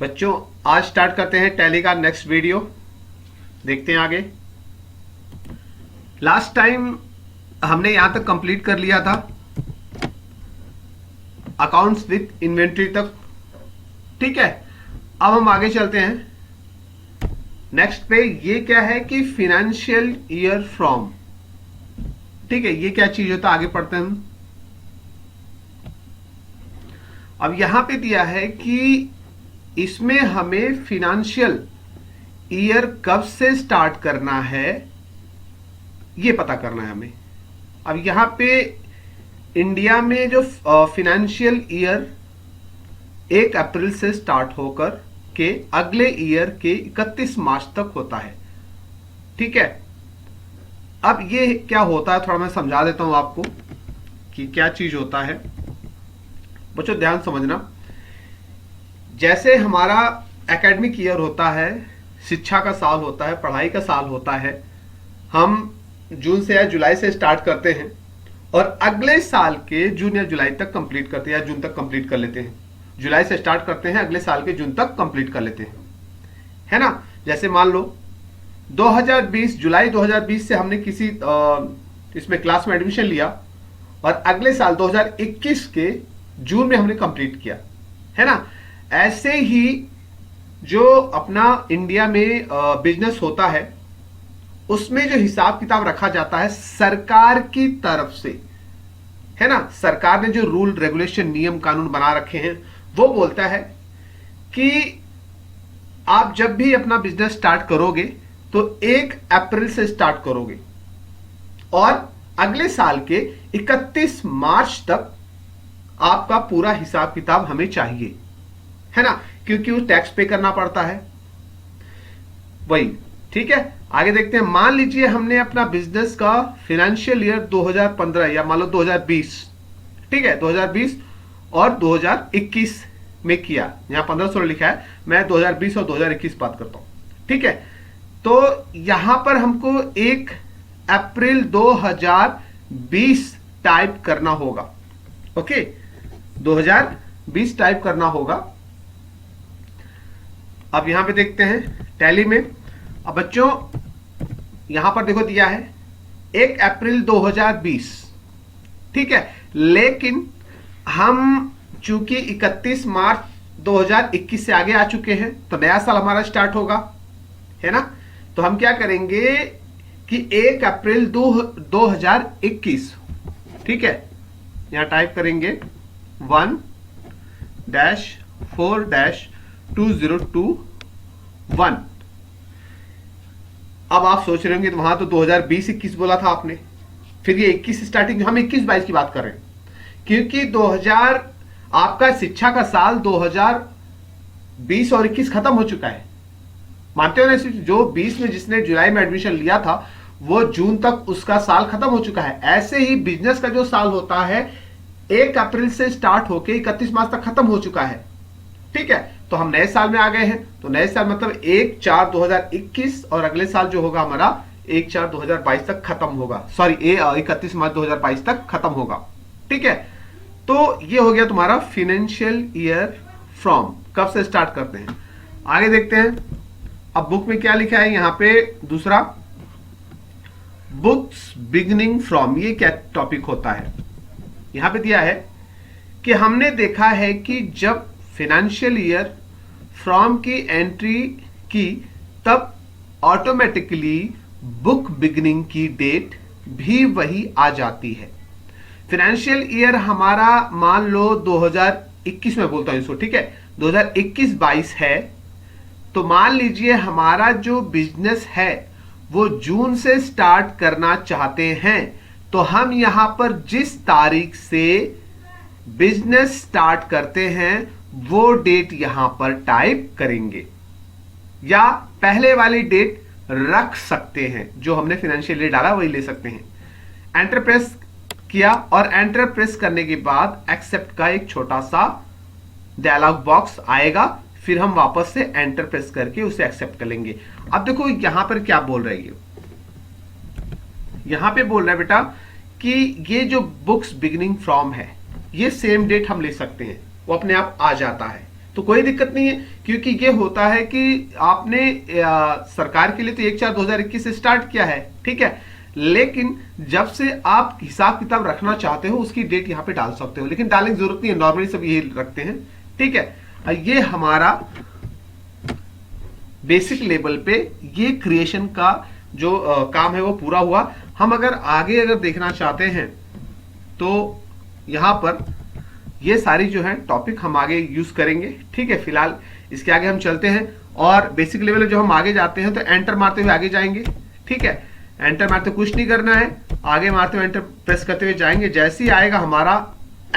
बच्चों आज स्टार्ट करते हैं टैली का नेक्स्ट वीडियो। देखते हैं आगे। लास्ट टाइम हमने यहां तक कंप्लीट कर लिया था अकाउंट्स विथ इन्वेंट्री तक। ठीक है, अब हम आगे चलते हैं नेक्स्ट पे। ये क्या है कि फिनेंशियल ईयर फ्रॉम। ठीक है, ये क्या चीज होता है, आगे पढ़ते हैं हम। अब यहां पे दिया है कि इसमें हमें फिनेंशियल ईयर कब से स्टार्ट करना है ये पता करना है हमें। अब यहां पे इंडिया में जो फिनेंशियल ईयर 1 अप्रैल से स्टार्ट होकर के अगले ईयर के 31 मार्च तक होता है। ठीक है, अब ये क्या होता है थोड़ा मैं समझा देता हूं आपको कि क्या चीज होता है। बच्चों ध्यान समझना, जैसे हमारा एकेडमिक ईयर होता है, शिक्षा का साल होता है, पढ़ाई का साल होता है, हम जून से या जुलाई से स्टार्ट करते हैं और अगले साल के जून या जुलाई तक कंप्लीट करते हैं या जून तक कंप्लीट कर लेते हैं। जुलाई से स्टार्ट करते हैं, अगले साल के जून तक कंप्लीट कर लेते हैं, है ना। जैसे मान लो 2020 जुलाई 2020 से हमने किसी इसमें क्लास में एडमिशन लिया और अगले साल 2021 के जून में हमने कंप्लीट किया, है ना। ऐसे ही जो अपना इंडिया में बिजनेस होता है उसमें जो हिसाब किताब रखा जाता है सरकार की तरफ से, है ना। सरकार ने जो रूल रेगुलेशन नियम कानून बना रखे हैं वो बोलता है कि आप जब भी अपना बिजनेस स्टार्ट करोगे तो 1 अप्रैल से स्टार्ट करोगे और अगले साल के 31 मार्च तक आपका पूरा हिसाब किताब हमें चाहिए, है ना, क्योंकि वो टैक्स पे करना पड़ता है वही। ठीक है, आगे देखते हैं। मान लीजिए हमने अपना बिजनेस का फाइनेंशियल ईयर 2015 या मान लो 2020, ठीक है, 2020 और 2021 में किया। यहां 15-16 लिखा है, मैं 2020 और 2021 बात करता हूं। ठीक है, तो यहां पर हमको 1 अप्रैल 2020 टाइप करना होगा। ओके, 2020 टाइप करना होगा। अब यहां पे देखते हैं टैली में। अब बच्चों यहां पर देखो दिया है 1 अप्रैल 2020, ठीक है, लेकिन हम चूंकि 31 मार्च 2021 से आगे आ चुके हैं तो नया साल हमारा स्टार्ट होगा, है ना। तो हम क्या करेंगे कि 1 अप्रैल 2021, ठीक है, यहां टाइप करेंगे 1-4-2021। अब आप सोच रहे होंगे तो वहां तो 2020-21 बोला था आपने, फिर ये 21 स्टार्टिंग, हम 21-22 की बात कर रहे हैं क्योंकि 2000 आपका शिक्षा का साल 2020 और 21 खत्म हो चुका है। मानते हो ना, जो 20 में जिसने जुलाई में एडमिशन लिया था वो जून तक उसका साल खत्म हो चुका है। ऐसे ही बिजनेस का जो साल होता है 1 अप्रैल से स्टार्ट होकर 31 मार्च तक खत्म हो चुका है। ठीक है, तो हम नए साल में आ गए हैं, तो नए साल मतलब 1-4-2021 और अगले साल जो होगा हमारा 1-4-2022 तक खत्म होगा। सॉरी, 31 मार्च 2022 तक खत्म होगा। ठीक है, तो ये हो गया तुम्हारा फिनेंशियल ईयर फ्रॉम, कब से स्टार्ट करते हैं। आगे देखते हैं। अब बुक में क्या लिखा है यहां पे दूसरा, बुक्स बिगिनिंग फ्रॉम। ये क्या टॉपिक होता है, यहां पे दिया है कि हमने देखा है कि जब फाइनेंशियल ईयर फ्रॉम की एंट्री की तब ऑटोमेटिकली बुक बिगिनिंग की डेट भी वही आ जाती है। फाइनेंशियल ईयर हमारा मान लो 2021 में बोलता हूं इसको, ठीक है, 2021-22 है, तो मान लीजिए हमारा जो बिजनेस है वो जून से स्टार्ट करना चाहते हैं, तो हम यहां पर जिस तारीख से बिजनेस स्टार्ट करते हैं वो डेट यहां पर टाइप करेंगे या पहले वाली डेट रख सकते हैं, जो हमने फाइनेंशियल ईयर डाला वही ले सकते हैं। एंटर प्रेस किया और एंटर प्रेस करने के बाद एक्सेप्ट का एक छोटा सा डायलॉग बॉक्स आएगा, फिर हम वापस से एंटर प्रेस करके उसे एक्सेप्ट कर लेंगे। अब देखो यहां पर क्या बोल रही है, यहां पे बोल रहा है बेटा कि ये जो बुक्स बिगिनिंग फ्रॉम है ये सेम डेट हम ले सकते हैं, वो अपने आप आ जाता है। तो तो कोई दिक्कत नहीं है, क्योंकि ये होता है कि आपने सरकार के लिए तो 1/4/2021 से स्टार्ट किया है, ठीक है, लेकिन जब से आप हिसाब किताब रखना चाहते हो उसकी डेट यहां पे डाल सकते हो, लेकिन डालने की जरूरत नहीं है, नॉर्मली सब यही रखते हैं, ठीक है। ये हमारा बेसिक लेवल पे ये क्रिएशन का जो काम है वो पूरा हुआ। हम अगर आगे देखना चाहते हैं तो यहां पर ये सारी जो है टॉपिक हम आगे यूज करेंगे, ठीक है। फिलहाल इसके आगे हम चलते हैं और बेसिक लेवल जो हम आगे जाते हैं तो एंटर मारते हुए आगे जाएंगे, ठीक है। एंटर मारते कुछ नहीं करना है, आगे मारते हुए एंटर प्रेस करते हुए जाएंगे। जैसे ही आएगा हमारा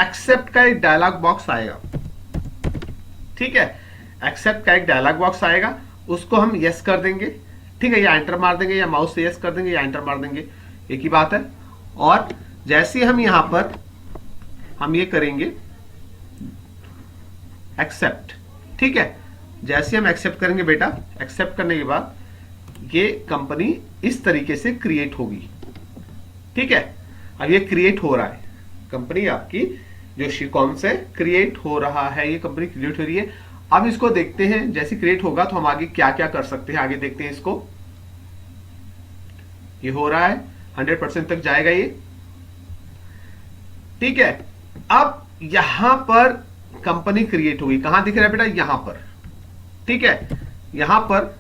एक्सेप्ट का एक डायलॉग बॉक्स आएगा, ठीक है, एक्सेप्ट का एक डायलॉग बॉक्स आएगा, उसको हम यस कर देंगे, ठीक है, या एंटर मार देंगे या माउस से यस कर देंगे या एंटर मार देंगे, एक ही बात है। और जैसे हम यहां पर हम ये करेंगे एक्सेप्ट, ठीक है, जैसे हम एक्सेप्ट करेंगे बेटा, एक्सेप्ट करने के बाद ये कंपनी इस तरीके से क्रिएट होगी, ठीक है। अब ये क्रिएट हो रहा है, कंपनी आपकी जो शिकॉम से क्रिएट हो रहा है, ये कंपनी क्रिएट हो रही है। अब इसको देखते हैं, जैसे क्रिएट होगा तो हम आगे क्या क्या कर सकते हैं, आगे देखते हैं इसको। ये हो रहा है, 100% तक जाएगा ये, ठीक है। अब यहां पर कंपनी क्रिएट होगी, कहां दिख रहा है बेटा, यहां पर, ठीक है, यहां पर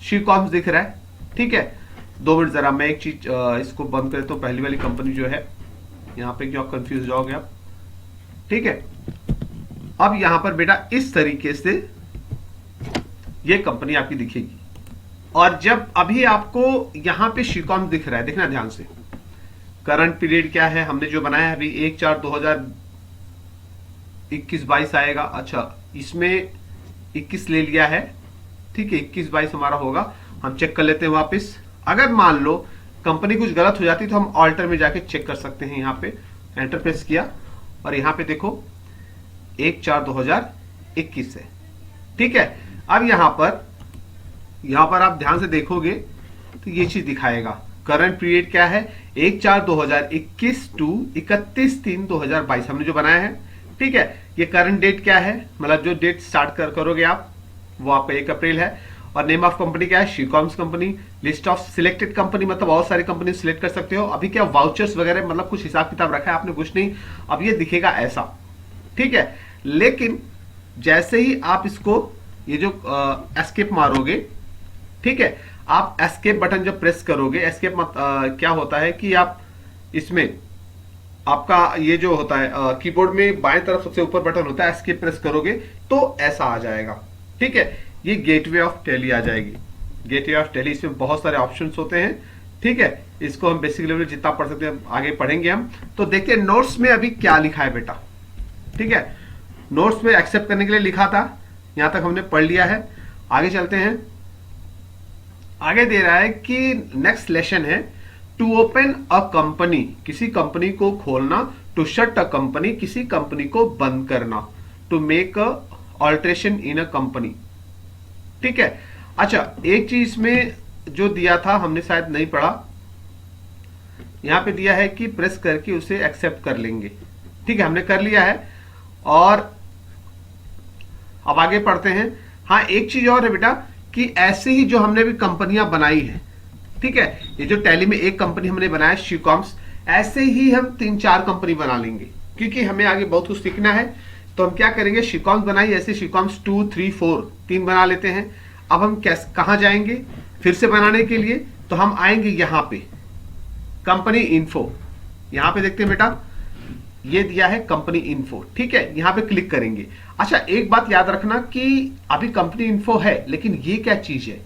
शिकॉम्स दिख रहा है, ठीक है। 2 मिनट जरा मैं एक चीज इसको बंद कर देता हूं। पहली वाली कंपनी जो है यहां पे क्यों कंफ्यूज जाओगे आप, ठीक है। अब यहां पर बेटा इस तरीके से ये कंपनी आपकी दिखेगी, और जब अभी आपको यहां पे शिकॉम दिख रहा है, देखना ध्यान से, करंट पीरियड क्या है हमने जो बनाया है अभी 1/4/2021-22 आएगा। अच्छा, इसमें 21 ले लिया है, ठीक है, 21-22 हमारा होगा। हम चेक कर लेते हैं वापस। अगर मान लो कंपनी कुछ गलत हो जाती तो हम ऑल्टर में जाके चेक कर सकते हैं। यहां पे एंटर प्रेस किया और यहां पे देखो 1/4/2021 है, ठीक है। अब यहां पर आप ध्यान से देखोगे तो ये चीज दिखाएगा, करंट पीरियड क्या है 1/4/2021 टू 31/3/2022 हमने जो बनाया है, ठीक है। ये करंट डेट क्या है, मतलब जो डेट स्टार्ट करोगे आप वो आपका 1 अप्रैल है। और नेम ऑफ कंपनी क्या है, शिकॉम्स company. List of selected company, मतलब बहुत सारी कंपनी सिलेक्ट कर सकते हो। अभी क्या वाउचर्स वगैरह मतलब कुछ हिसाब किताब रखा है आपने, कुछ नहीं। अब ये दिखेगा ऐसा, ठीक है। लेकिन जैसे ही आप इसको ये जो एस्केप मारोगे, ठीक है, आप एस्केप बटन जब प्रेस करोगे, एस्केप क्या होता है कि आप इसमें आपका ये जो होता है कीबोर्ड में बाएं तरफ सबसे ऊपर बटन होता है, एस्केप प्रेस करोगे तो ऐसा आ जाएगा, ठीक है। ये गेटवे ऑफ टैली आ जाएगी। गेटवे ऑफ टैली, इसमें बहुत सारे ऑप्शंस होते हैं, ठीक है। इसको हम बेसिक लेवल जितना पढ़ सकते हैं आगे पढ़ेंगे हम। तो देखिए नोट्स में अभी क्या लिखा है बेटा, ठीक है। नोट्स में एक्सेप्ट करने के लिए लिखा था, यहां तक हमने पढ़ लिया है। आगे चलते हैं। आगे दे रहा है कि नेक्स्ट लेसन है टू ओपन अ कंपनी, किसी कंपनी को खोलना, टू शट अ कंपनी, किसी कंपनी को बंद करना, to make a alteration in a company, ठीक है। अच्छा, एक चीज इसमें जो दिया था हमने शायद नहीं पढ़ा, यहां पे दिया है कि प्रेस करके उसे एक्सेप्ट कर लेंगे, ठीक है, हमने कर लिया है। और अब आगे पढ़ते हैं। हाँ, एक चीज और है बेटा कि ऐसे ही जो हमने भी कंपनियां बनाई है, ठीक है, ये जो टैली में एक कंपनी हमने बनाया शिकॉम्स, ऐसे ही हम 3-4 कंपनी बना लेंगे, क्योंकि हमें आगे बहुत कुछ सीखना है। तो हम क्या करेंगे, शिकॉम्स बनाई, ऐसे शिकॉम्स 2, 3, 4 3 बना लेते हैं। अब हम कहां जाएंगे फिर से बनाने के लिए, तो हम आएंगे यहां पे कंपनी इन्फो, यहां पे देखते हैं बेटा ये दिया है कंपनी इन्फो, ठीक है, यहां पे क्लिक करेंगे। अच्छा, एक बात याद रखना कि अभी कंपनी इन्फो है, लेकिन ये क्या चीज है,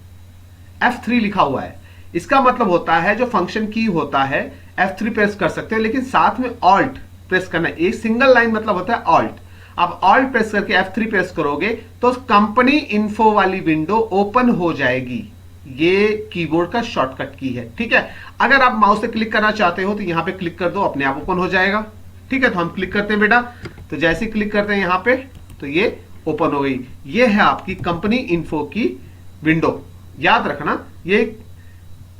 F3 लिखा हुआ है। इसका मतलब होता है जो फंक्शन की होता है F3 प्रेस कर सकते हैं, लेकिन साथ में ऑल्ट प्रेस करना है। एक सिंगल लाइन मतलब होता है ऑल्ट। अब ऑल्ट प्रेस करके F3 प्रेस करोगे तो कंपनी इन्फो वाली विंडो ओपन हो जाएगी। ये कीबोर्ड का शॉर्टकट की है, ठीक है। अगर आप माउस से क्लिक करना चाहते हो तो यहां पे क्लिक कर दो, अपने आप ओपन हो जाएगा, ठीक है। तो हम क्लिक करते हैं बेटा, तो जैसे क्लिक करते हैं यहां पे तो ये ओपन हो गई। ये है आपकी कंपनी इन्फो की विंडो, याद रखना ये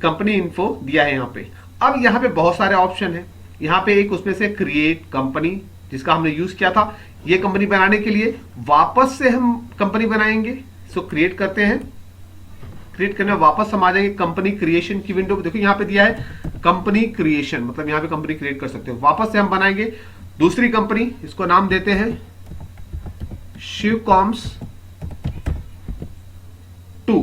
कंपनी इन्फो दिया है यहां पे। अब यहां पे बहुत सारे ऑप्शन है, यहां पे एक उसमें से क्रिएट कंपनी जिसका हमने यूज किया था, ये कंपनी बनाने के लिए वापस से हम कंपनी बनाएंगे। सो क्रिएट करते हैं, क्रिएट करने वापस हम आ जाएंगे कंपनी क्रिएशन की विंडो पे। देखो यहाँ पे दिया है कंपनी क्रिएशन, मतलब यहाँ पे कंपनी क्रिएट कर सकते हो। वापस से हम बनाएंगे दूसरी कंपनी, इसको नाम देते हैं शिवकॉम्स 2।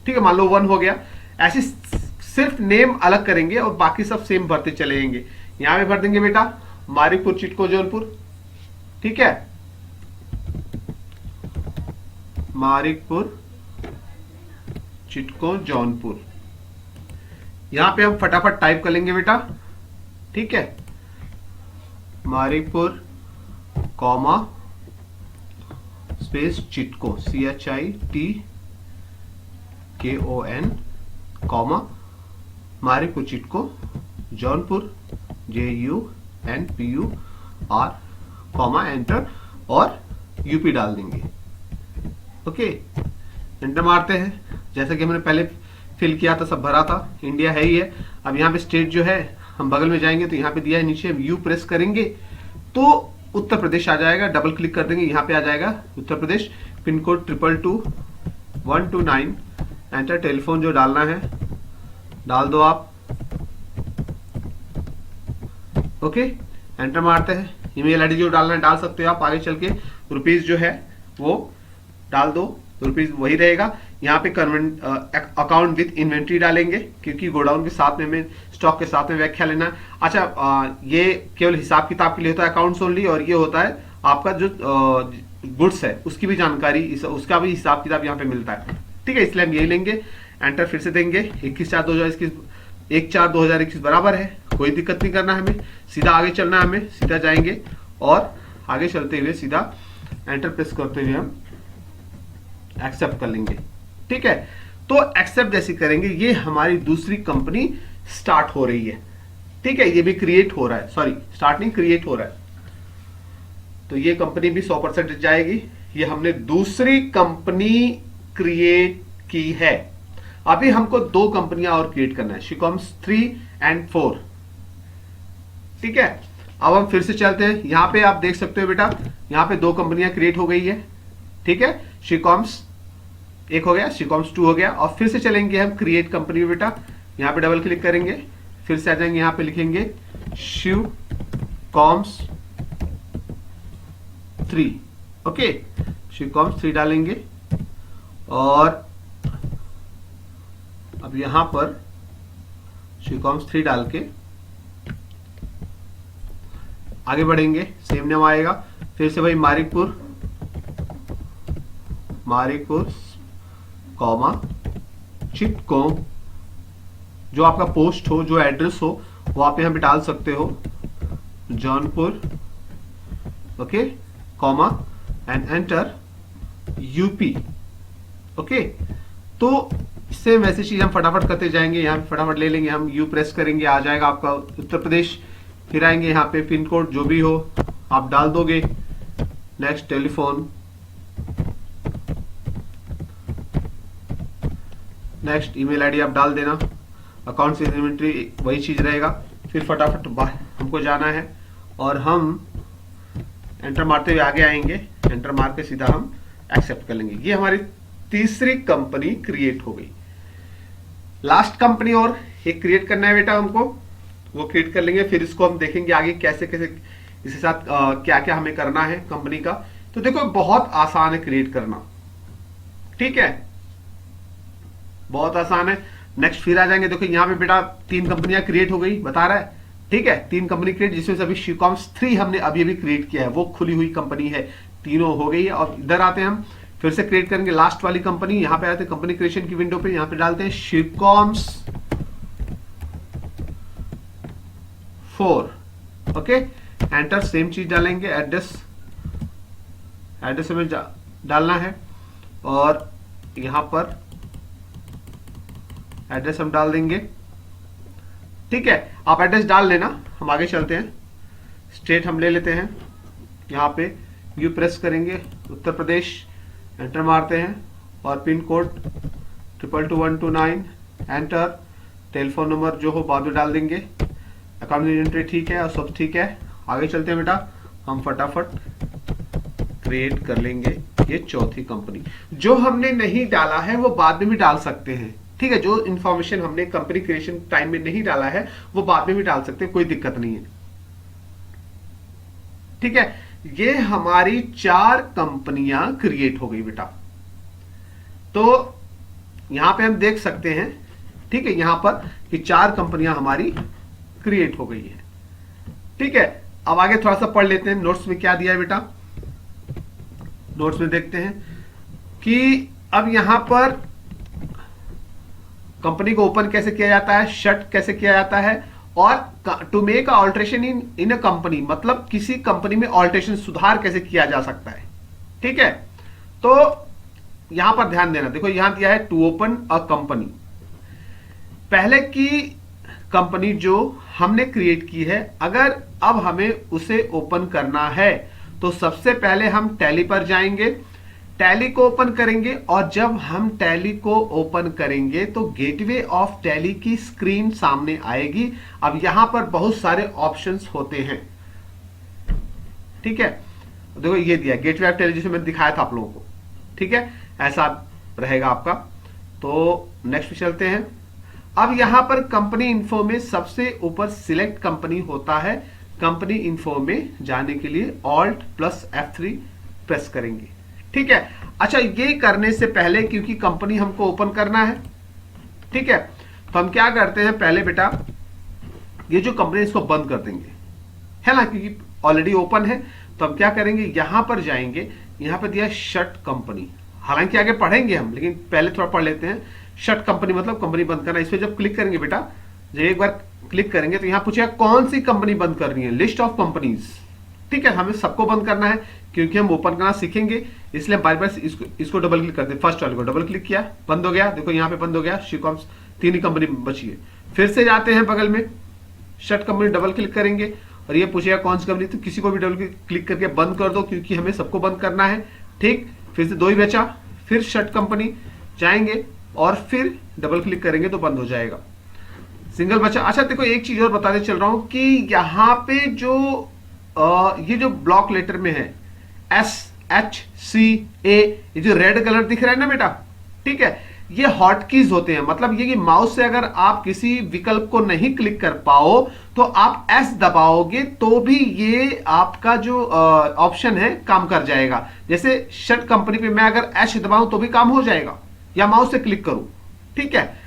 ठीक है, मान लो 1 हो गया। ऐसे सिर्फ नेम अलग करेंगे और बाकी सब सेम भरते चले जाएंगे। यहां पे भर देंगे बेटा मारिकपुर चिटको जौनपुर। ठीक है, मारिकपुर चिटको जौनपुर। यहां पे हम फटाफट टाइप कर लेंगे बेटा। ठीक है, Marikpur comma space Chitko CHITKON comma Marikpur Chitko Jaunpur JUNPUR comma enter और यूपी डाल देंगे। ओके, एंटर मारते हैं। जैसा कि हमने पहले फिल किया था, सब भरा था, इंडिया है ही है। अब यहाँ पे स्टेट जो है हम बगल में जाएंगे तो यहाँ पे दिया है नीचे, हम यू प्रेस करेंगे तो उत्तर प्रदेश आ जाएगा। डबल क्लिक कर देंगे, यहाँ पे आ जाएगा Uttar Pradesh. Pin code 222129। Enter, telephone जो डालना है डाल दो आप। ओके, एंटर मारते हैं। ईमेल आईडी जो डालना है डाल सकते हो आप। आगे चल के रुपीज जो है वो डाल दो, रुपीज वही रहेगा। यहाँ पे अकाउंट विथ इन्वेंट्री डालेंगे क्योंकि गोडाउन के साथ में स्टॉक के साथ में व्याख्या लेना है। अच्छा, ये केवल हिसाब किताब के लिए होता है, अकाउंट्स ओनली। और ये होता है आपका जो गुड्स है उसकी भी जानकारी, उसका भी हिसाब किताब यहाँ पे मिलता है। ठीक है, इसलिए हम यही लेंगे। एंटर फिर से देंगे। 1/4/2021 बराबर है, कोई दिक्कत नहीं करना हमें, सीधा आगे चलना है हमें। सीधा जाएंगे और आगे चलते हुए सीधा एंटर प्रेस करते हुए हम एक्सेप्ट कर लेंगे। ठीक है, तो एक्सेप्ट जैसे करेंगे ये हमारी दूसरी कंपनी स्टार्ट हो रही है। ठीक है, ये भी क्रिएट हो रहा है, सॉरी स्टार्ट नहीं, क्रिएट हो रहा है। तो ये कंपनी भी 100% जाएगी। ये हमने दूसरी कंपनी क्रिएट की है। अभी हमको 2 कंपनियां और क्रिएट करना है, शिकॉम्स 3 और 4। ठीक है, अब हम फिर से चलते हैं। यहां पे आप देख सकते हो बेटा, यहां पे 2 कंपनियां क्रिएट हो गई है। ठीक है, शिकॉम्स 1 हो गया, शिकॉम्स 2 हो गया। और फिर से चलेंगे हम क्रिएट कंपनी में बेटा। यहां पे डबल क्लिक करेंगे, फिर से आ जाएंगे, यहां पे लिखेंगे शिवकॉम्स 3। ओके, शिवकॉम्स 3 डालेंगे और अब यहां पर शिवकॉम्स 3 डाल के आगे बढ़ेंगे। सेम नेम आएगा। फिर से भाई मारिकपुर कॉमा चिटको, जो आपका पोस्ट हो, जो एड्रेस हो वो आप यहां पे डाल सकते हो, Jaunpur. Okay, comma and enter UP. Okay, तो सेम वैसी चीज हम फटाफट करते जाएंगे। यहाँ पे फटाफट ले लेंगे हम, यू प्रेस करेंगे, आ जाएगा आपका उत्तर प्रदेश। फिर आएंगे यहाँ पे पिन कोड जो भी हो आप डाल दोगे। Next, telephone, next email ID आप डाल देना। अकाउंट से इन्वेंट्री वही चीज रहेगा। फिर फटाफट हमको जाना है और हम एंटर मारते हुए आगे आएंगे। एंटर मार के सीधा हम एक्सेप्ट कर लेंगे। ये हमारी तीसरी कंपनी क्रिएट हो गई। लास्ट कंपनी और एक क्रिएट करना है बेटा हमको, वो क्रिएट कर लेंगे। फिर इसको हम देखेंगे आगे कैसे कैसे इसके साथ क्या क्या हमें करना है कंपनी का। तो देखो बहुत आसान है क्रिएट करना। ठीक है, बहुत आसान है। नेक्स्ट फिर आ जाएंगे। देखो यहाँ पे बेटा 3 कंपनियां क्रिएट हो गई बता रहा है। ठीक है, 3 कंपनी क्रिएट, जिसमें से अभी शिकॉम्स 3 हमने अभी क्रिएट किया है, वो खुली हुई कंपनी है। तीनों हो गई है। और इधर आते हैं हम, फिर से क्रिएट करेंगे लास्ट वाली कंपनी। यहां पे आते हैं कंपनी क्रिएशन की विंडो पे, यहां पे डालते हैं शिकॉम्स 4। ओके, एंटर, सेम चीज डालेंगे। एड्रेस हमें डालना है और यहां पर एड्रेस हम डाल देंगे। ठीक है, आप एड्रेस डाल लेना, हम आगे चलते हैं। स्टेट हम ले लेते हैं, यहां पे यू प्रेस करेंगे, उत्तर प्रदेश। एंटर मारते हैं और pin code 222129। Enter, telephone number जो हो बाद में डाल देंगे। अकाउंट एंट्री ठीक है और सब ठीक है। आगे चलते हैं बेटा, हम फटाफट क्रिएट कर लेंगे ये चौथी कंपनी। जो हमने नहीं डाला है वो बाद में भी डाल सकते हैं, ठीक है। जो इंफॉर्मेशन हमने कंपनी क्रिएशन टाइम में नहीं डाला है वो बाद में भी डाल सकते हैं, कोई दिक्कत नहीं है, ठीक है। ये हमारी 4 कंपनियां क्रिएट हो गई बेटा। तो यहां पे हम देख सकते हैं, ठीक है, यहां पर कि 4 कंपनियां हमारी क्रिएट हो गई है, ठीक है। अब आगे थोड़ा सा पढ़ लेते हैं नोट्स में क्या दिया है बेटा। नोट्स में देखते हैं कि अब यहां पर कंपनी को ओपन कैसे किया जाता है, शट कैसे किया जाता है, और to make alteration in a company, मतलब किसी कंपनी में ऑल्ट्रेशन सुधार कैसे किया जा सकता है, ठीक है। तो यहां पर ध्यान देना, देखो यहां दिया है टू ओपन अ कंपनी। पहले की कंपनी जो हमने क्रिएट की है, अगर अब हमें उसे ओपन करना है तो सबसे पहले हम टैली पर जाएंगे, टैली को ओपन करेंगे, और जब हम टैली को ओपन करेंगे तो गेटवे ऑफ टैली की स्क्रीन सामने आएगी। अब यहां पर बहुत सारे ऑप्शंस होते हैं, ठीक है। देखो ये दिया गेटवे ऑफ टैली, जिसे मैंने दिखाया था आप लोगों को, ठीक है, ऐसा रहेगा आपका। तो नेक्स्ट पे चलते हैं। अब यहां पर कंपनी इन्फो में सबसे ऊपर सिलेक्ट कंपनी होता है। कंपनी इन्फो में जाने के लिए Alt+F3 प्रेस करेंगे, ठीक है। अच्छा, ये करने से पहले, क्योंकि कंपनी हमको ओपन करना है, ठीक है, तो हम क्या करते हैं, पहले बेटा ये जो कंपनी इसको बंद कर देंगे, है ना, क्योंकि ऑलरेडी ओपन है। तो हम क्या करेंगे, यहां पर जाएंगे, यहां पर दिया शट कंपनी, हालांकि आगे पढ़ेंगे हम, लेकिन पहले थोड़ा पढ़ लेते हैं। शट कंपनी मतलब कंपनी बंद करना। इस पर जब क्लिक करेंगे बेटा, जब एक बार क्लिक करेंगे तो यहां पूछेगा कौन सी कंपनी बंद करनी है, लिस्ट ऑफ कंपनीज, ठीक है। हमें सबको बंद करना है क्योंकि हम ओपन करना सीखेंगे, इसलिए बार बार इसको डबल क्लिक करते हैं। फर्स्ट वाले को डबल क्लिक किया, बंद हो गया, देखो यहाँ पे बंद हो गया। शिकॉम्स 3 ही कंपनी बची है। फिर से जाते हैं बगल में, शट कंपनी डबल क्लिक करेंगे और ये पूछेगा कौन सी कंपनी, तो किसी को भी डबल क्लिक करके बंद कर दो क्योंकि हमें सबको बंद करना है, ठीक। फिर से 2 ही बचा, फिर शट कंपनी जाएंगे और फिर डबल क्लिक करेंगे तो बंद हो जाएगा, सिंगल बचा। अच्छा देखो, एक चीज और बताते चल रहा हूं कि यहां पे जो ये जो ब्लॉक लेटर में है SHCA, ये जो रेड कलर दिख रहा है ना बेटा, ठीक है, ये हॉट कीज होते हैं। मतलब ये कि माउस से अगर आप किसी विकल्प को नहीं क्लिक कर पाओ तो आप S दबाओगे तो भी ये आपका जो ऑप्शन है काम कर जाएगा। जैसे शट कंपनी पे मैं अगर H दबाऊं तो भी काम हो जाएगा, या माउस से क्लिक करूं, ठीक है,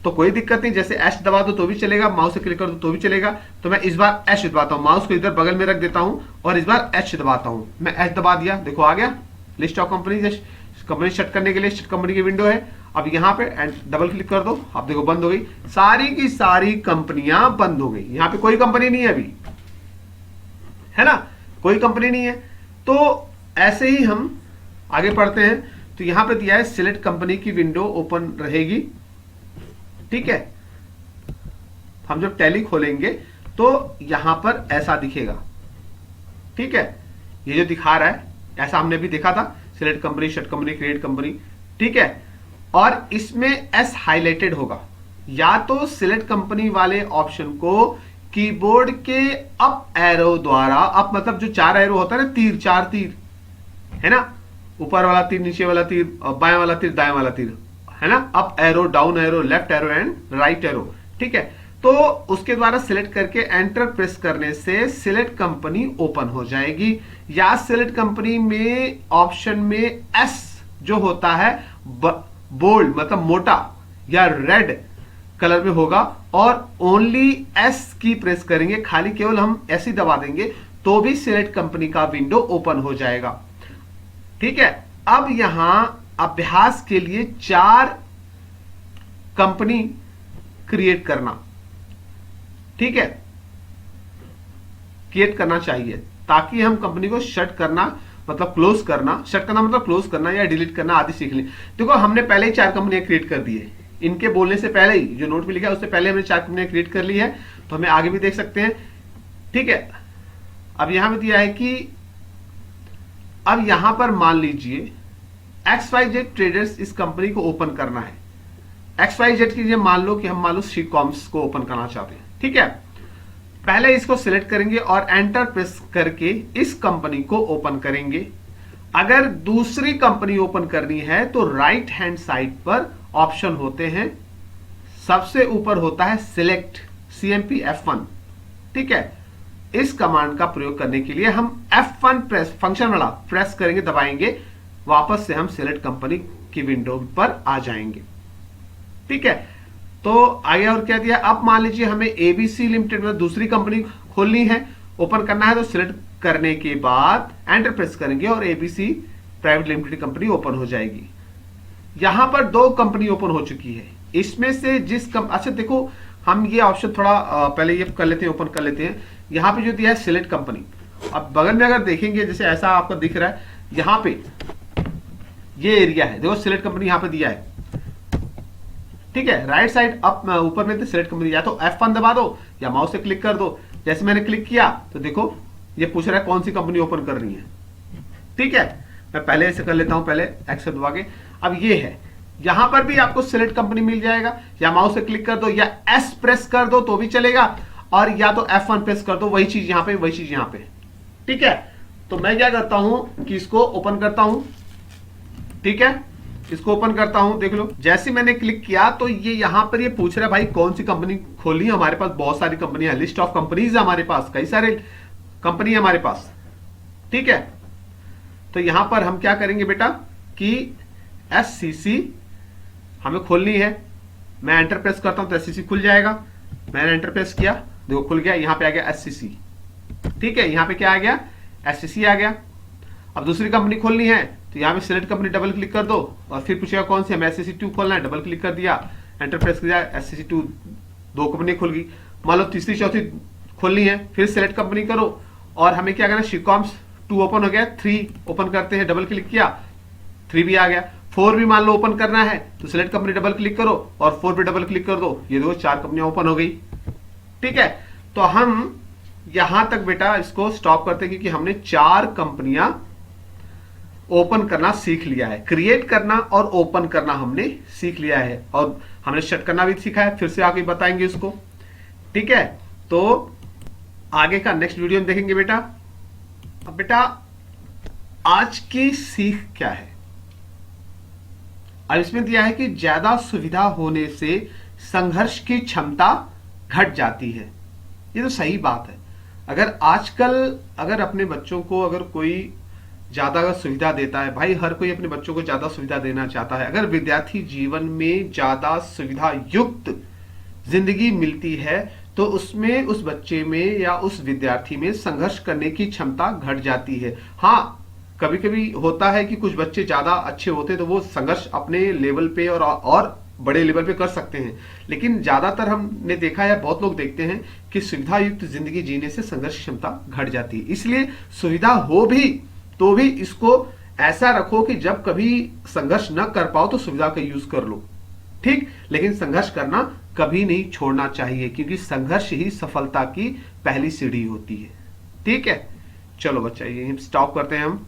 तो कोई दिक्कत नहीं। जैसे H दबा दो तो भी चलेगा, माउस से क्लिक कर दो तो भी चलेगा। तो मैं इस बार H दबाता हूं, माउस को इधर बगल में रख देता हूं और इस बार H दबाता हूं। मैं H दबा दिया, देखो आ गया list of company. Company shut करने के लिए शट कंपनी की विंडो है। अब यहां पे डबल क्लिक कर दो, अब देखो बंद हो गई, सारी की सारी कंपनियां बंद हो गई। यहां पे कोई कंपनी नहीं है अभी, है ना, कोई कंपनी नहीं है। तो ऐसे ही हम आगे पढ़ते हैं। तो यहां पे दिया है सिलेक्ट कंपनी की विंडो ओपन रहेगी, ठीक है। हम जब टैली खोलेंगे तो यहां पर ऐसा दिखेगा, ठीक है, ये जो दिखा रहा है ऐसा हमने भी देखा था, select company, shut company, create company, ठीक है। और इसमें S हाईलाइटेड होगा। या तो सिलेक्ट कंपनी वाले ऑप्शन को कीबोर्ड के अप एरो द्वारा, अप मतलब जो 4 एरो होता है ना, तीर, 4 तीर है ना, ऊपर वाला तीर, नीचे वाला तीर, बाएं वाला तीर, दाएं वाला तीर, है ना, up arrow, down arrow, left arrow and right arrow, ठीक है। तो उसके द्वारा सिलेक्ट करके एंटर प्रेस करने से सिलेक्ट कंपनी ओपन हो जाएगी। या सिलेक्ट कंपनी में ऑप्शन में S जो होता है बोल्ड मतलब मोटा या रेड कलर में होगा, और ओनली S की प्रेस करेंगे, खाली केवल हम S ही दबा देंगे तो भी सिलेक्ट कंपनी का विंडो ओपन हो जाएगा, ठीक है। अब यहां अभ्यास के लिए 4 कंपनी क्रिएट करना, ठीक है, क्रिएट करना चाहिए ताकि हम कंपनी को शट करना मतलब क्लोज करना, शट करना मतलब क्लोज करना या डिलीट करना आदि सीख लें। देखो हमने पहले ही 4 कंपनियां क्रिएट कर दी है, इनके बोलने से पहले ही, जो नोट में लिखा है उससे पहले हमने 4 कंपनियां क्रिएट कर ली है। तो हमें आगे भी देख सकते हैं, ठीक है। अब यहां पे दिया है कि अब यहां पर मान लीजिए XYZ ट्रेडर्स इस कंपनी को ओपन करना है। XYZ की मान लो कि हम मान लो शिकॉम्स को ओपन करना चाहते हैं, ठीक है। पहले इसको सिलेक्ट करेंगे और एंटर प्रेस करके इस कंपनी को ओपन करेंगे। अगर दूसरी कंपनी ओपन करनी है तो राइट हैंड साइड पर ऑप्शन होते हैं, सबसे ऊपर होता है सिलेक्ट CMP F1। ठीक है, इस कमांड का प्रयोग करने के लिए हम F1 प्रेस, फंक्शन वाला प्रेस करेंगे, दबाएंगे, वापस से हम सिलेक्ट कंपनी की विंडो पर आ जाएंगे। ठीक है, तो आगे और क्या दिया, अब मान लीजिए हमें ABC लिमिटेड में दूसरी कंपनी खोलनी है, ओपन करना है, तो सिलेक्ट करने के बाद एंटर प्रेस करेंगे और ABC private limited company open हो जाएगी। यहां पर दो कंपनी ओपन हो चुकी है, इसमें से अच्छा देखो, हम ये ऑप्शन थोड़ा पहले ये कर लेते हैं, ओपन कर लेते हैं। यहां पे जो दिया है सिलेक्ट कंपनी, अब बगल में अगर देखेंगे जैसे ऐसा आपको दिख रहा है, यहां पे ये एरिया है, देखो सिलेक्ट कंपनी यहां पे दिया है। ठीक है, राइट साइड अप ऊपर में सिलेक्ट कंपनी, या तो F1 दबा दो या माउस से क्लिक कर दो। जैसे मैंने क्लिक किया तो देखो ये पूछ रहा है कौन सी कंपनी ओपन कर रही है। ठीक है, मैं पहले ऐसे कर लेता हूं, पहले एक्सेप्ट दबा के। अब ये है, यहां पर भी आपको सिलेक्ट कंपनी मिल जाएगा, या माउस से क्लिक कर दो या S प्रेस कर दो तो भी चलेगा, और या तो F1 प्रेस कर दो, वही चीज यहां पे, वही चीज यहां पे। ठीक है, तो मैं क्या करता हूं कि इसको ओपन करता हूं। ठीक है, इसको ओपन करता हूं, देख लो जैसे मैंने क्लिक किया तो ये यहां पर ये पूछ रहा है भाई कौन सी कंपनी खोलनी है। हमारे पास बहुत सारी कंपनियां हैं, लिस्ट ऑफ कंपनीज है हमारे पास, कई सारे कंपनी है हमारे पास। ठीक है, तो यहां पर हम क्या करेंगे बेटा कि SCC हमें खोलनी है। मैं एंटर प्रेस करता हूं तो SCC खुल जाएगा। मैंने एंटर प्रेस किया, देखो खुल गया, यहां पे आ गया SCC। ठीक है, यहां पे क्या आ गया, SCC आ गया। अब दूसरी कंपनी खोलनी है तो यहां पे सिलेक्ट कंपनी, डबल क्लिक कर दो और फिर पूछेगा कौन सी, हमें SCC2 खोलना है, डबल क्लिक कर दिया, एंटर प्रेस किया, SCC2 दो कंपनी खुल गई। मान लो तीसरी चौथी खोलनी है, फिर सिलेक्ट कंपनी करो और हमें क्या करना है, शिकॉम्स 2 ओपन हो गया, 3 ओपन करते हैं, डबल क्लिक किया, 3 भी आ गया। 4 भी मान लो ओपन करना है तो सिलेक्ट कंपनी, डबल क्लिक करो और 4 पे डबल क्लिक कर दो, ये दो 4 कंपनियां ओपन हो गई। ठीक है, तो हम यहां तक बेटा इसको स्टॉप करते हैं क्योंकि हमने 4 कंपनियां ओपन करना सीख लिया है, क्रिएट करना और ओपन करना हमने सीख लिया है, और हमने शट करना भी सीखा है, फिर से आगे बताएंगे इसको। ठीक है, तो आगे का नेक्स्ट वीडियो में देखेंगे बेटा। अब बेटा आज की सीख क्या है, अब इसमें दिया है कि ज्यादा सुविधा होने से संघर्ष की क्षमता घट जाती है। ये तो सही बात है। अगर आजकल अगर अपने बच्चों को अगर कोई ज्यादा सुविधा देता है, भाई हर कोई अपने बच्चों को ज्यादा सुविधा देना चाहता है। अगर विद्यार्थी जीवन में ज्यादा सुविधा युक्त जिंदगी मिलती है तो उसमें उस बच्चे में या उस विद्यार्थी में संघर्ष करने की क्षमता घट जाती है। हाँ, कभी कभी होता है कि कुछ बच्चे ज्यादा अच्छे होते हैं तो वो संघर्ष अपने लेवल पे और बड़े लेवल पे कर सकते हैं, लेकिन ज्यादातर हमने देखा है, बहुत लोग देखते हैं कि सुविधा युक्त जिंदगी जीने से संघर्ष क्षमता घट जाती है। इसलिए सुविधा हो भी तो भी इसको ऐसा रखो कि जब कभी संघर्ष न कर पाओ तो सुविधा का यूज कर लो। ठीक, लेकिन संघर्ष करना कभी नहीं छोड़ना चाहिए क्योंकि संघर्ष ही सफलता की पहली सीढ़ी होती है। ठीक है, चलो बच्चा ये स्टॉप करते हैं हम।